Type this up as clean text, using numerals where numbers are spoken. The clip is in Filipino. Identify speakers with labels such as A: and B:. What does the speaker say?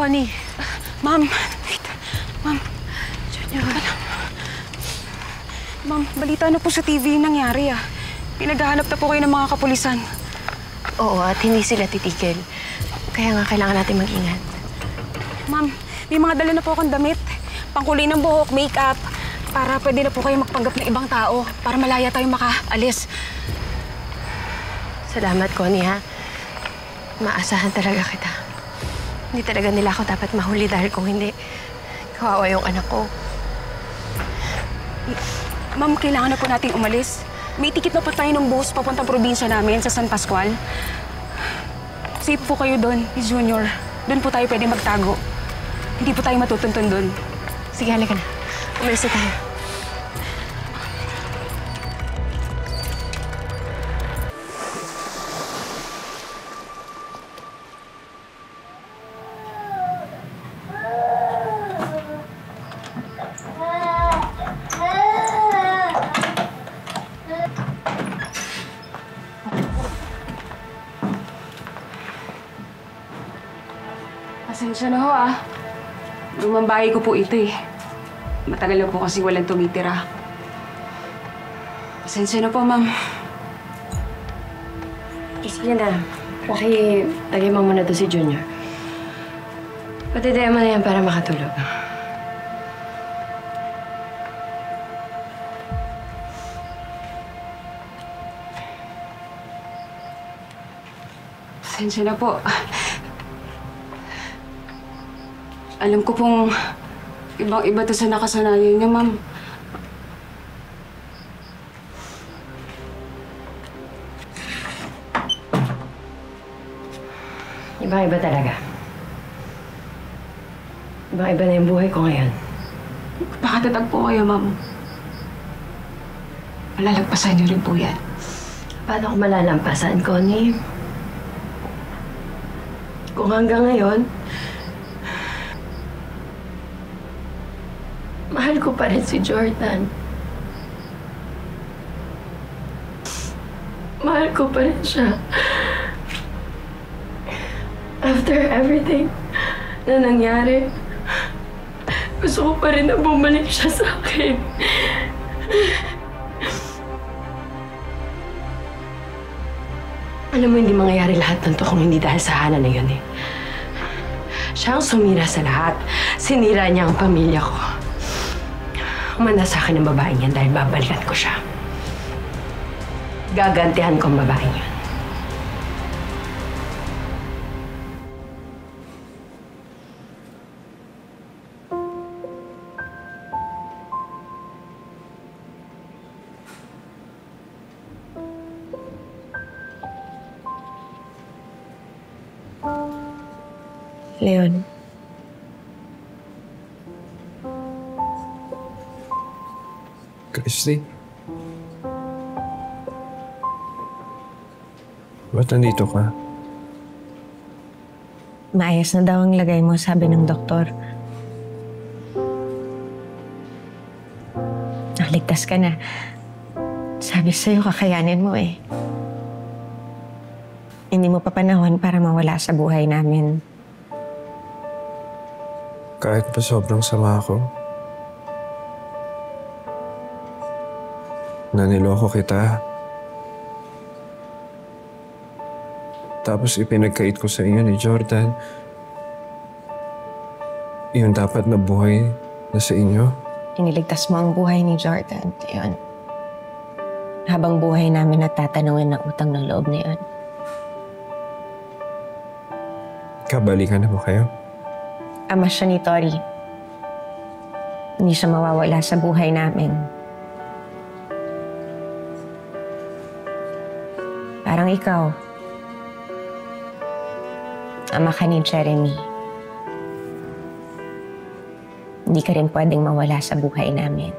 A: Connie. Ma'am. Wait. Ma'am. Junior. Ma'am, balita na po sa TV yung nangyari Pinaghahanap na po kayo ng mga kapulisan.
B: Oo, at hindi sila titigil. Kaya nga kailangan natin mag-ingat.
A: Ma'am, may mga dala na po akong damit. Pangkulay ng buhok, make-up. Para pwede na po kayo magpanggap ng ibang tao. Para malaya tayong makaalis.
B: Salamat, Connie, ha? Maasahan talaga kita. Hindi talaga nila ako dapat mahuli dahil kung hindi, kawawa yung anak ko.
A: Ma'am, kailangan na po nating umalis. May tikit na po tayo ng bus papuntang probinsya namin sa San Pascual. Safe po kayo doon, Miss Junior. Doon po tayo pwede magtago. Hindi po tayo matutuntun doon.
B: Sige, halika na. Umalis na tayo.
A: Pasensya na ho Lumang bahay ko po ito Matagal na po kasi walang tumitira. Pasensya na po, ma'am.
B: Sige na. Lagay mo muna to si Junior. Patidaya mo na yan para makatulog.
A: Pasensya na po. Alam ko pong ibang-iba to sa nakasanayan niyo, ma'am.
B: Ibang-iba talaga. Ibang-iba na yung buhay ko ngayon.
A: Pakatatag po kayo, ma'am. Malalagpasan niyo rin po yan.
B: Paano ko malalampasan, Connie? Kung hanggang ngayon, mahal ko pa rin si Jordan. Mahal ko pa rin siya. After everything na nangyari, gusto ko pa rin na bumalik siya sa akin. Alam mo, hindi mangyayari lahat ng to kung hindi dahil sa Hana na yun Siya ang sumira sa lahat. Sinira niya ang pamilya ko. Umanda sa akin ang babaeng yan dahil babalikan ko siya. Gagantihan ko ang babaeng yan. Leon.
C: Christy? Ba't nandito ka?
D: Maayos na daw ang lagay mo, sabi ng doktor. Nakaligtas ka na. Sabi sa'yo, kakayanin mo Hindi mo pa panahon para mawala sa buhay namin.
C: Kahit pa sobrang sama ako. Naniloko kita. Tapos ipinagkait ko sa iyo ni Jordan. Yung dapat na buhay na sa inyo.
D: Iniligtas mo ang buhay ni Jordan. Yun. Habang buhay namin natatanungin ng utang ng loob na yun.
C: Kabalikan na ba kayo?
D: Ama siya ni Tori. Hindi siya mawawala sa buhay namin. Parang ikaw. Ama ka ni Jeremy. Hindi ka rin pwedeng mawala sa buhay namin.